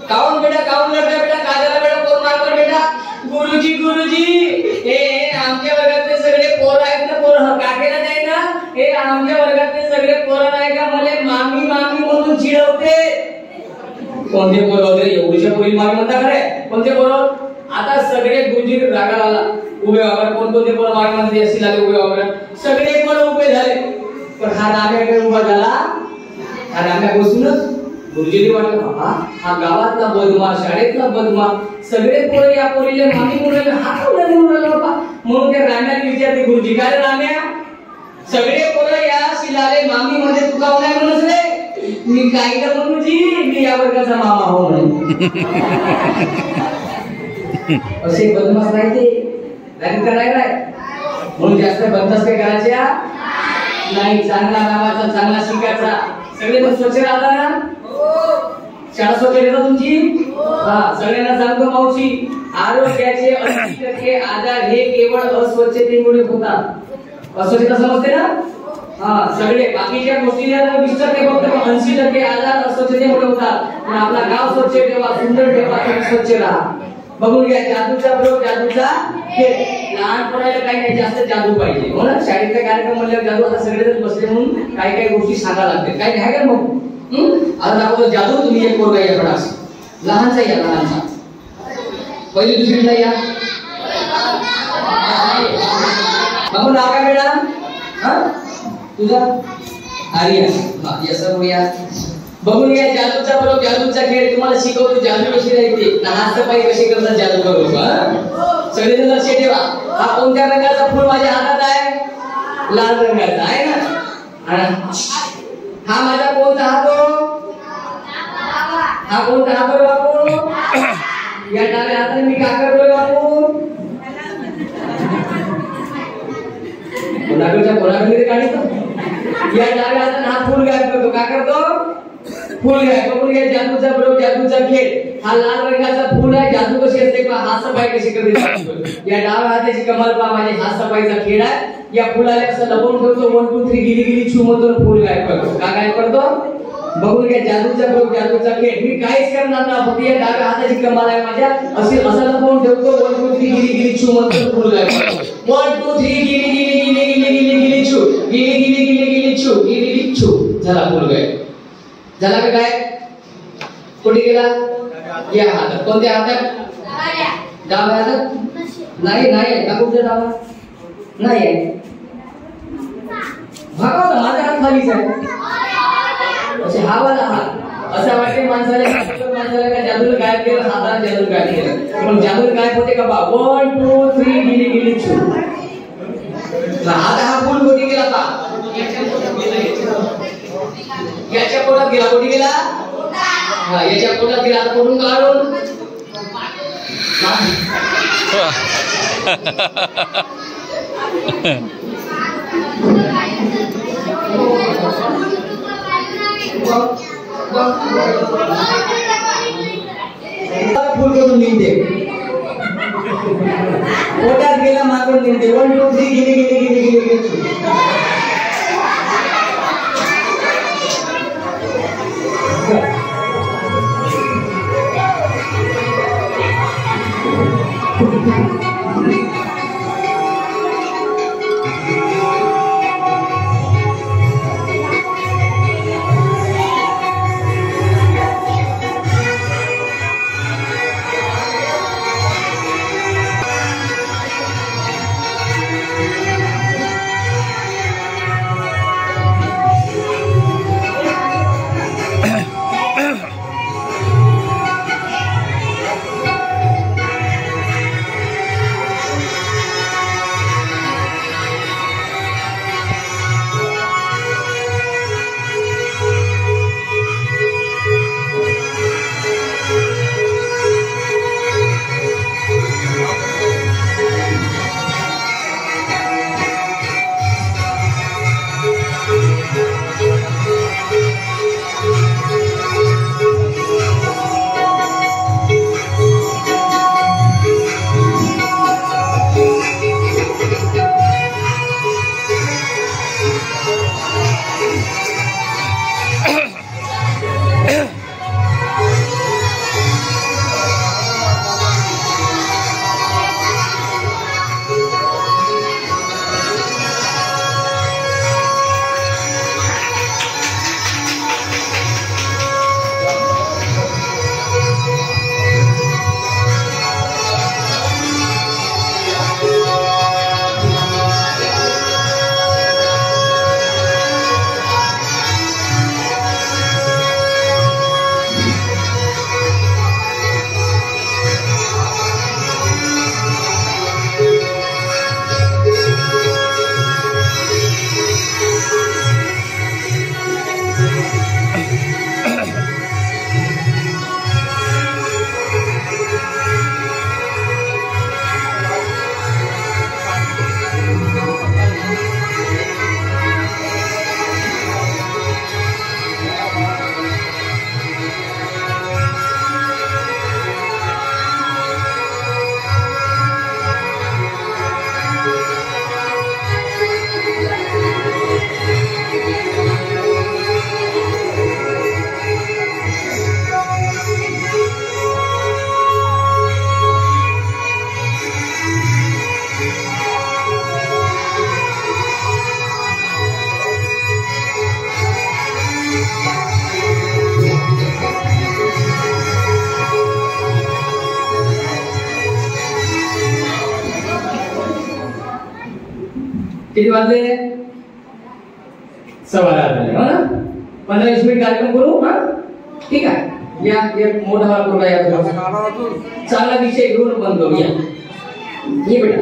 काऊन बेटा काऊन लढता बेटा, काय झालं बेटा, कोण मारतो बेटा. गुरुजी गुरुजी हे आमच्या वर्गातले सगळे पोरं आहेत ना, पोरं काकेला नाही ना, हे आमच्या वर्गातले सगळे पोरं नाही का मला मामी मामी म्हणून चिडवते. कोणते पोरं होते एवढीच्या पोरी मामी म्हणता खरे, कोणते पोरं. आता सगळे गुरुजी रागाला आला, उभे व्हावर, कोणते पोरं मामी म्हणते अशी लागले उभे व्हावर. सगळे पोरं उभे झाले, पण हा राम्याकडे उभा झाला. हा राम्या बसूनच गुरुजीने वाटलं बाबा हा गावातला बदमाश, शाळेतला बदमाश, सगळे पोरं या पोरीला मामी म्हणून हा कोणता म्हणून राहिला बाबा. म्हणून त्या राम्याने विचारते गुरुजी, काय राम्या सगळे पोरं या शिलाले मामी मध्ये तू काऊन नाही म्हणून रे. मी काय का गुरुजी, मी या वर्गाचा मामा हो म्हणून. असे बदमाश नाही ते करायला, म्हणून जास्त बदमाश काय करायच्या नाही. चांगला नावाचा चांगला शिकायचा, सगळे मग स्वच्छ राहता ना, शाळा स्वच्छ येतात तुमची. हा सगळ्यांना सांगतो मावशी, आरोग्याचे 80% आजार हे केवळ अस्वच्छतेमुळे होतात. अस्वच्छता समजते ना. हा सगळे बाकीच्या गोष्टीला 20% फक्त 80% आजार अस्वच्छतेमुळे होतात. पण आपला गाव स्वच्छ ठेवा, सुंदर ठेवा, स्वच्छ राहा. बघून घ्या जादूचा प्रयोग, जादूचा खेळ. लहानपणाला काही नाही जास्त जादू पाहिजे हो ना. शाळेतले कार्यक्रम म्हणल्यावर जादू, आता सगळेजण बसले म्हणून काही काही गोष्टी सांगा लागते, काही नाही का मग. आता दाखवतो जादू. तुम्ही एक पोरगा या कडा, लहानचा या, लहानचा पहिली दुसरीला या. बाबू नाव काय बेटा, हा तुझा आर्या. हा या सर्व या. बघून घ्या जादूचा प्रयोग, जादूचा खेळ तुम्हाला शिकवतो. जादू कशी राहते, हातपाय कशी करतात जादू करून. सगळेजण लक्ष ठेवा. हा कोणत्या रंगाचा फूल माझ्या हातात आहे, लाल रंगाचा आहे ना. हा माझा कोणता हात हो, हा कोणता हात हो बापू. या डाव्या हाताने मी काय करतोय बापू, कोणाकडे काढतो. या डाव्या हाताने हा फूल गायब करतो, काय करतो फूल गायब. बघून घ्या जादूचा प्रयोग, जादूचा खेळ. हा लाल रंगाचा फूल आहे, जादू कशी असते पहा, हातपाय कशी करते. या डाव्या हाताची कमाल पहा, माझे हातपायचा खेळ आहे. या फुलाला कसं लपवून ठेवतो, 1 2 3 गिली गिली छू म्हणतो, फूल गायब करतो. का गायब करतो बघून घ्या जादूचा प्रयोग, जादूचा खेळ. मी काहीच करणार ना, फक्त या डाव्या हाताची कमाल आहे माझ्या, असे असं लपवून ठेवतो, 1 2 3 गिली गिली छू म्हणतो, फूल गायब करतो. 1 2 3 गिली गिली गिली गिली गिली गिली छू, गिली गिली गिली गिली छू, गिली गिली छू, झाला फूल गायब. झाला का काय, कुठे गेला. या हातात, कोणत्या हातात, डाव्या हातात. नाही नाही का, कुठच्या डावा नाही आहे. भागा माझा हात खालीच आहे. असे हा वाला हात असं वाटते माणसाला, माणसाला का जादूला गायब केलं, हाताने जादू गायब केलं. पण जादू गायब होते का बा. 1 2 3 गिली गिली छू. आता हा फूल कुठे गेला पा, याच्या पोटात गेला, कुठे गेला, हा याच्या पोटात गेला. आता पोटून काढून फूल करून निघते, पोटात गेला मागून निघते. 1 2 3 गिली गिली गिली गिली गिली. किती वाजले? 8:15 झाले हो ना. 15-20 मिनिट कार्यक्रम करू हा. ठीक आहे. या एक मोठा वार करू या. चांगला विषय घेऊन बंद करूया. ये बेटा.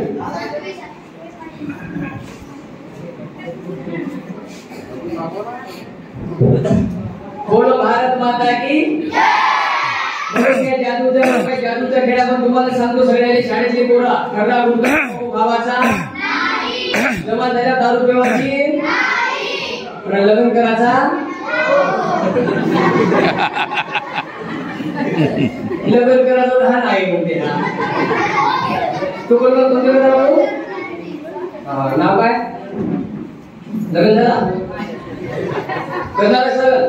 बोलो भारत माता की जय. जादूचा खेळ आपण तुम्हाला सांगतो सगळ्यांनी शाळेतली पोरा खरडा गुडका भावाचा जमा झाल्या दारू पिवायची पण लग्न करायचा लग्न करायचा हा नाही म्हणते तू कोणता कोणते नाव काय लग्न झाला करणार सर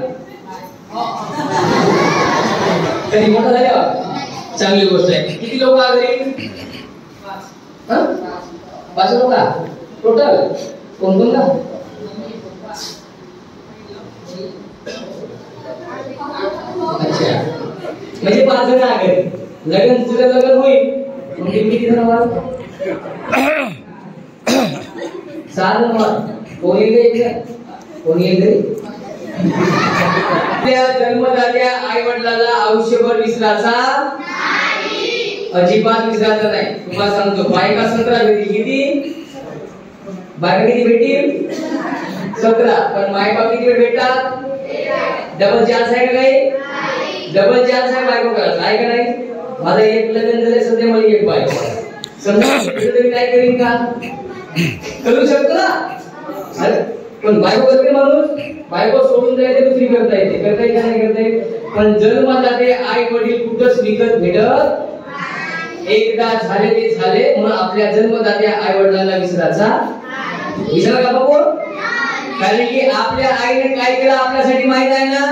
कधी मोठा झाल्यावर चांगली गोष्ट आहे. किती लोक आले? 5 लोक टोटल. कोण कोण का? अच्छा म्हणजे 5 जण आहे. लग्न तुझं लग्न होईल म्हणजे किती जण वाढ? 6 जण वाढ. कोणी येईल आपल्या जन्मदात्या आई वडिलांना आयुष्यभर विसरायचा अजिबात विसरायचा नाही. तुम्हाला सांगतो बायका 17 भेटी किती बायका किती भेटतील 17 पण मायबाप किती वेळ भेटतात? डबल चान्स आहे का काही? डबल चान्स आहे बायको करायचा आहे का नाही? माझं एक लग्न झालं सध्या मला एक बायको समजा तरी काय करीन का करू शकतो ना पण बायको करते माणूस बायको सोडून जायचे दुसरी करता येते का नाही करता येत. पण जन्मदाते आई वडील कुठंच विकत भेटत एकदा झाले ते झाले म्हणून आपल्या जन्मदात्या आई वडिलांना विसरायचा विसरा का बाबू. कारण की आपल्या आईने काय केलं आपल्यासाठी माहित आहे ना.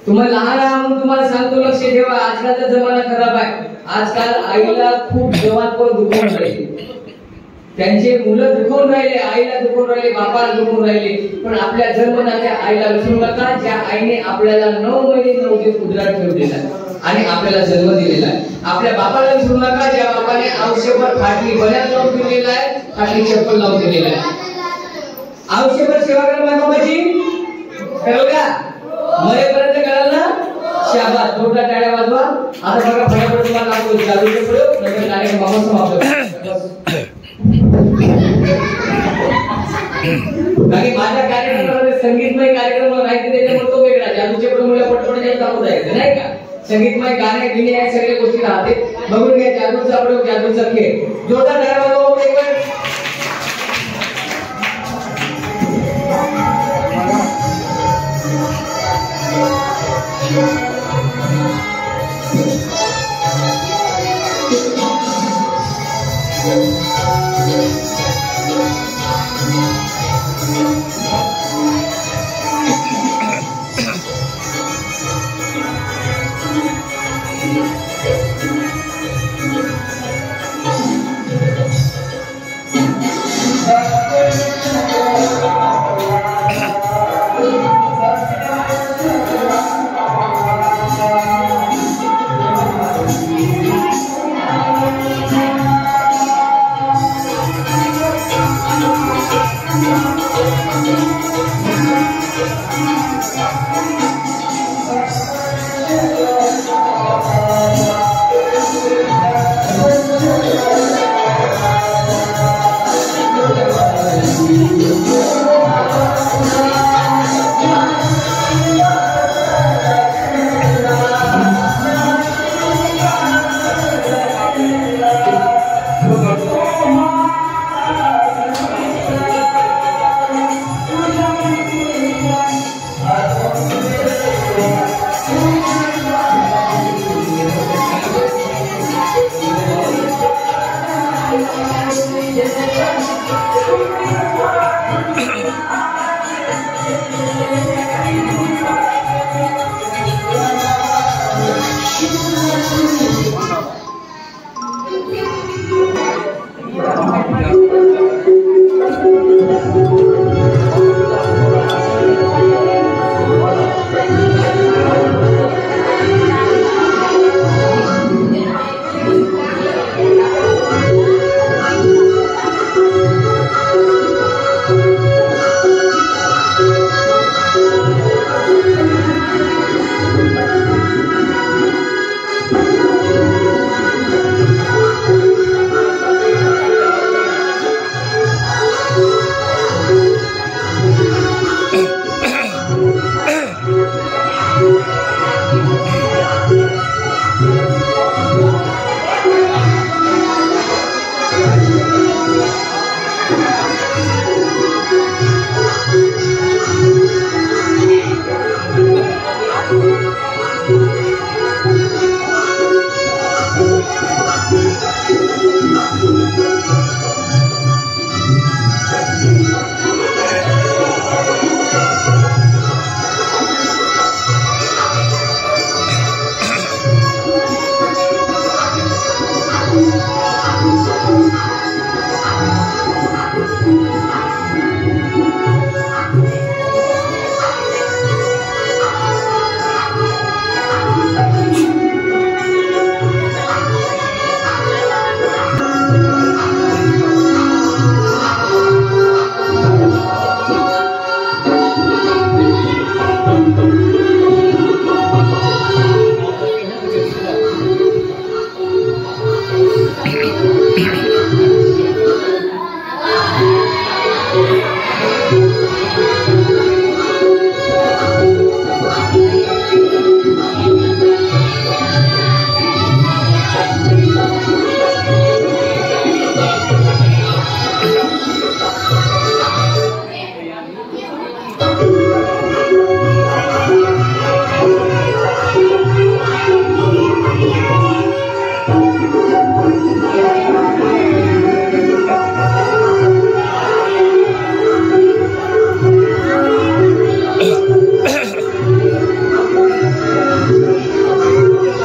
तुम्हाला लहान आहे म्हणून तुम्हाला सांगतो लक्ष ठेवा. आजकालचा जमाना खराब आहे. आजकाल आईला खूप जवानपर दुखवून राहिले त्यांचे मुलं दुखवून राहिले आईला दुखवून राहिले बापाला दुखवून राहिले. पण आपल्या जन्मदात्या आईला विसरू नका ज्या आईने आपल्याला 9 महिने 9 दिवस उदरात ठेवलेला आणि आपल्याला जन्म दिलेला आहे. आपल्या बापाला विसरू नका ज्या बापाने आयुष्यभर खाटली बऱ्याच लावून दिलेला आहे खाटली चप्पल लावून दिलेला आहे. आयुष्यभर सेवा करा बाबाची करू का मरेपर्यंत कराल ना. शाबास जोरदार टाळ्या वाजवा. आता बघा फटाफट तुम्हाला लागतो जादूचे प्रयोग नंतर कार्यक्रम आपण समाप्त कारण माझ्या कार्यक्रमामध्ये संगीतमय कार्यक्रम राहायचे त्याच्यामुळे तो वेगळा जादूचे प्रयोग पटपट जाऊन जायचं नाही का. संगीतमय गाणे गिणे या सगळ्या गोष्टी राहते. बघून घ्या जादूचा प्रयोग जादूचा खेळ जोरदार टाळ्या वाजवा.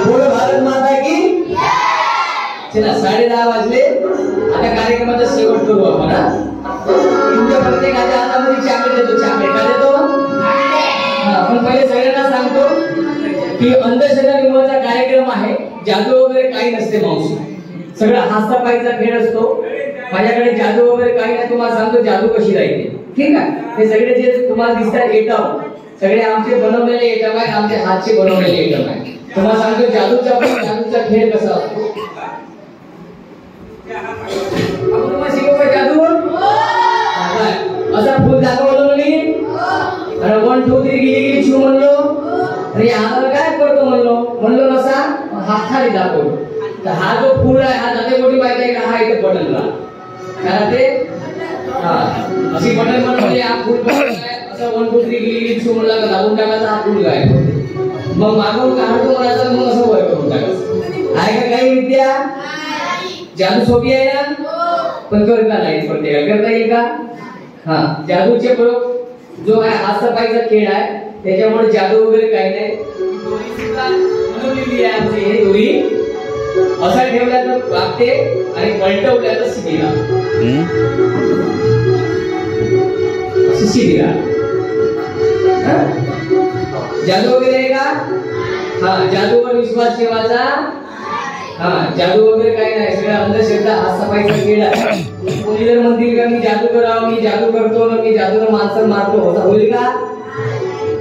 बोलो भारत माता की। चला 10:30 वाजले, आता कार्यक्रमाचा शेवट करू आपण। तुमच्या प्रत्येकाच्या हातामध्ये चॉकलेट देतो। चॉकलेट का देतो? आपण पहिले सगळ्यांना सांगतो की अंधश्रद्धा निर्मूलनाचा कार्यक्रम आहे, जादू वगैरे काही नसते मावशी, सगळं हास्यापायीचा खेळ असतो। माझ्याकडे जादू वगैरे काही नाही, तुम्हाला सांगतो जादू कशी राहते, ठीक आहे? हे सगळे जे तुम्हाला दिसतात एटम, सगळे आमचे बनवलेले एटम आहेत, आमचे हातचे बनवलेले एटम आहेत। तुम्हाला सांगतो जादूचा खेळ कसा असतो। आपण तुम्हाला शिकवू जादू? असा फुल दाखवलं मी, आणि 1 2 3 गिली छू म्हणलो, अरे आम्हाला काय करतो म्हणलो नसा हात खाली दाखवतो। तर हा जो फूल आहे हा जाते मोठी माहिती आहे का? हा इथे बटनला काय ते अशी बटन म्हणजे हा फूल असं 1 2 3 गिली छू म्हणला का दाबून टाकायचा, हा फूल गायब होते। मग मागून काढतो म्हणायचं, मग असं वर करून टाकायचं। आहे का काही विद्या? जादू सोपी आहे ना, पण करता नाही प्रत्येकाला करता येईल का? हा, जादूचे प्रयोग जो आहे हास्यापायीचा खेळ आहे, त्याच्यामुळे जादू वगैरे काही नाही। बनवलेली आहे आमची हे दोरी, असा ठेवल्या तर वागते आणि पलटवल्या तर शिटीला, अशी शिटीला। जादू वगैरे आहे का? हा, जादूवर विश्वास ठेवायचा। हा, जादू वगैरे काही नाही, सगळं अंधश्रद्धा हास्यापायीचा खेळ आहे। कोणी जर म्हणतील का मी जादू करावं, मी जादू करतो ना, मी जादूनं माणसं मारतो, होता होईल का?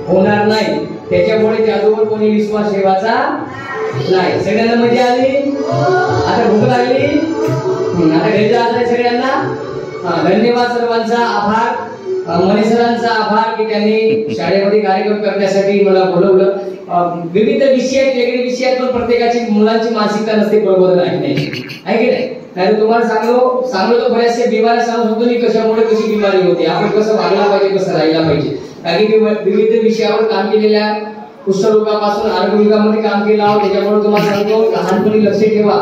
होणार नाही। त्याच्यामुळे जादूवर कोणी विश्वास ठेवायचा नाही। सगळ्यांना मजा आली? आता भूक लागली? आता घरी जायचं सगळ्यांना? हा, धन्यवाद सर्वांचा, आभार मनीसरांचा आभार की त्यांनी शाळेमध्ये कार्यक्रम करण्यासाठी मला बोलवलं। विविध विषय वेगळे विषय आहेत, पण प्रत्येकाची मुलांची मानसिकता नसते प्रबोधन ऐकण्याची, आहे की नाही? नाही तुम्हाला सांगलो तर बऱ्याचशा बिमाऱ्या सांगत होतो मी, कशामुळे कशी बिमारी होती, आपण कसं वागला पाहिजे, कसं राहिला पाहिजे। कारण की विविध विषयावर काम केलेल्या कुष्ठरोगापासून आरोग्यामध्ये काम केलं आहोत। त्याच्यामुळे तुम्हाला सांगतो लहानपणी लक्ष ठेवा,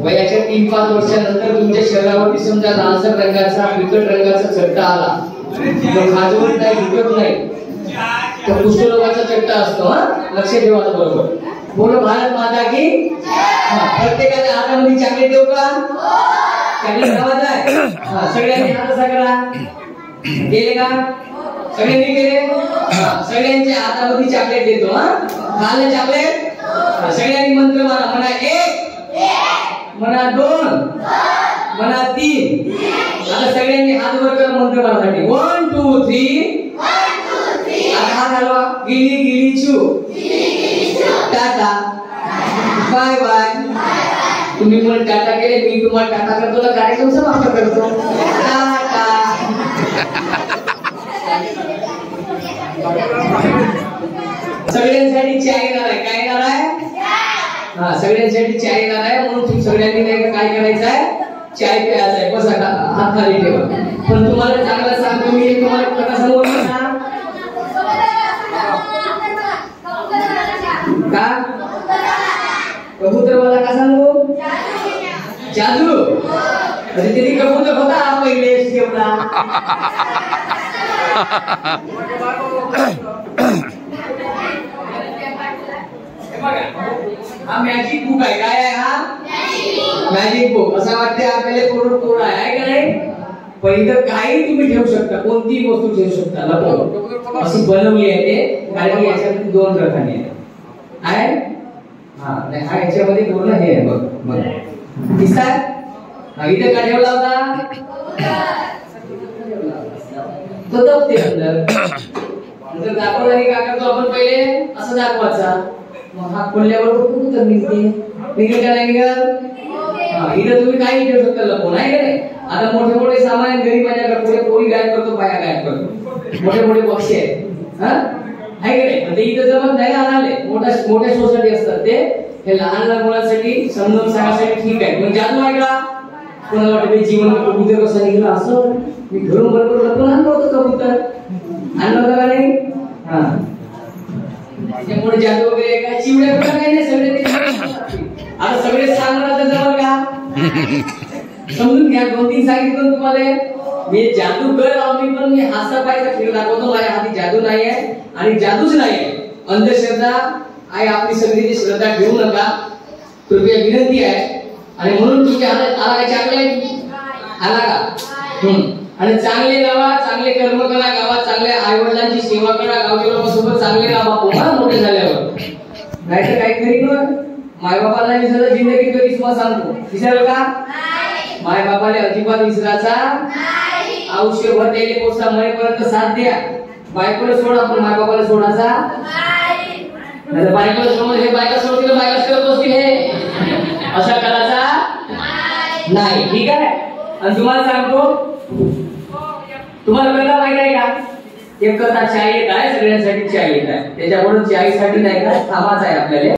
वयाच्या 3-5 वर्षानंतर तुमच्या शरीरावरती समजा लालसर रंगाचा फिकट रंगाचा चट्टा आला, खाजवत नाही, दुखत नाही, तो कुष्ठरोगाचा चट्टा असतो। हा, लक्ष ठेवा बरोबर। बोलो भारत माता की। प्रत्येकाच्या हातामध्ये चॉकलेट देऊ का? चॉकलेट खावायचं आहे? हा, सगळ्यांनी हात असा करा, केले का? सगळ्यांनी केले? सगळ्यांच्या हातामध्ये चॉकलेट देतो। हा, खाल्लं चॉकलेट? सगळ्यांनी मंत्र म्हणा 1 म्हणा 2 म्हणा 3। आता सगळ्यांनी हात वर कर मंत्र म्हणण्यासाठी 1 2 3। आता हात हलवा, गिली गिली छू, टाटा बाय बाय। तुम्ही मला टाटा केले, मी तुम्हाला टाटा करतो ना, कार्यक्रम समाप्त करतो। टाटा। सगळ्यांसाठी चाय येणार आहे, काय येणार आहे? हा, सगळ्यांसाठी चाय येणार आहे, म्हणून तुम्ही सगळ्यांनी नाही काय करायचं आहे? चाय प्यायचा आहे। बसा, हात खाली ठेवा। पण तुम्हाला चांगला सांगतो मी, तुम्हाला कथा सांगू का? कबूतरवाला का सांगू? जादू। अरे तरी कबूतर होता पहिले एवढा। हा मॅजिक बुक आहे, काय आहे हा? Magic book. असं वाटते आपल्याला पूर्ण तोडा आहे का नाही? पण इथं काही तुम्ही ठेवू शकता, कोणतीही वस्तू ठेवू शकता, लपवून अशी बनवली आहे ते। कारण की याच्यामध्ये 2 रकाने आहे। हा, नाही हा याच्यामध्ये पूर्ण हे आहे, बघ दिसतात? हा, इथे काय ठेवला होता? तो दबते अंदर। जर दाखवलं नाही काय करतो आपण, पहिले असं दाखवायचा, मग हा खोलल्यावर कबूतर निघते, निघेल का नाही निघेल? हा, इथं तुम्ही काही ठेवू शकता लपवून, आहे का नाही? आता मोठे मोठे सामान घरी माझ्याकडे, पुढे पोळी गायब करतो, पाया गायब करतो, मोठे मोठे बक्षे आहेत, हा आहे का नाही? ते इथं जमत नाही आले, मोठ्या सोसायटी असतात ते, हे लहान लहान मुलांसाठी समजून सांगण्यासाठी ठीक आहे। पण जादू आहे का? कोणाला वाटतं जीवन कबूतर कसं निघालं असं? मी घरून बरोबर लपून आणलं होतं कबूतर, आणलं होतं का नाही? हा, त्याच्यामुळे जादू वगैरे काय चिवड्या कुठं काही नाही, सगळे आता सगळे सांगणार तर जमल का? समजून घ्या, 2-3 सांगितलं तुम्हाला। मी जादूगर आम्ही पण मी हातापायचा खेळ दाखवतो. माझ्या हाती जादू नाही आहे आणि जादूच नाही आहे. अंधश्रद्धा आहे आपली सगळी श्रद्धा ठेवू नका, कृपया विनंती आहे. आणि म्हणून तुमच्या हातात आला काय चांगले आला का? आणि चांगले लावा, चांगले कर्म करा, गावात चांगल्या आई वडिलांची सेवा करा, गावच्या लोकांसोबत चांगले राहा पुन्हा मोठे झाल्यावर. नाहीतर काही खरी माय बापाला विसरलं जिंदगी कधीच मग सांगतो विसरल का? माय बापाला अजिबात विसरायचा आयुष्यभर त्याला पोसा मरेपर्यंत साथ द्या. बायकोला सोडा पण माय बापाला सोडायचा नाही. बायकोला सोडून हे बायका सोडतील, बायका करत बसतील, हे अशा करायचा नाही. ठीक आहे. आणि तुम्हाला सांगतो, तुम्हाला कळलं माहिती आहे का? एक कथा चाय येत आहे, सगळ्यांसाठी चाय येत आहे, त्याच्याकडून चायसाठी नाही का थांबाच आहे आपल्याला.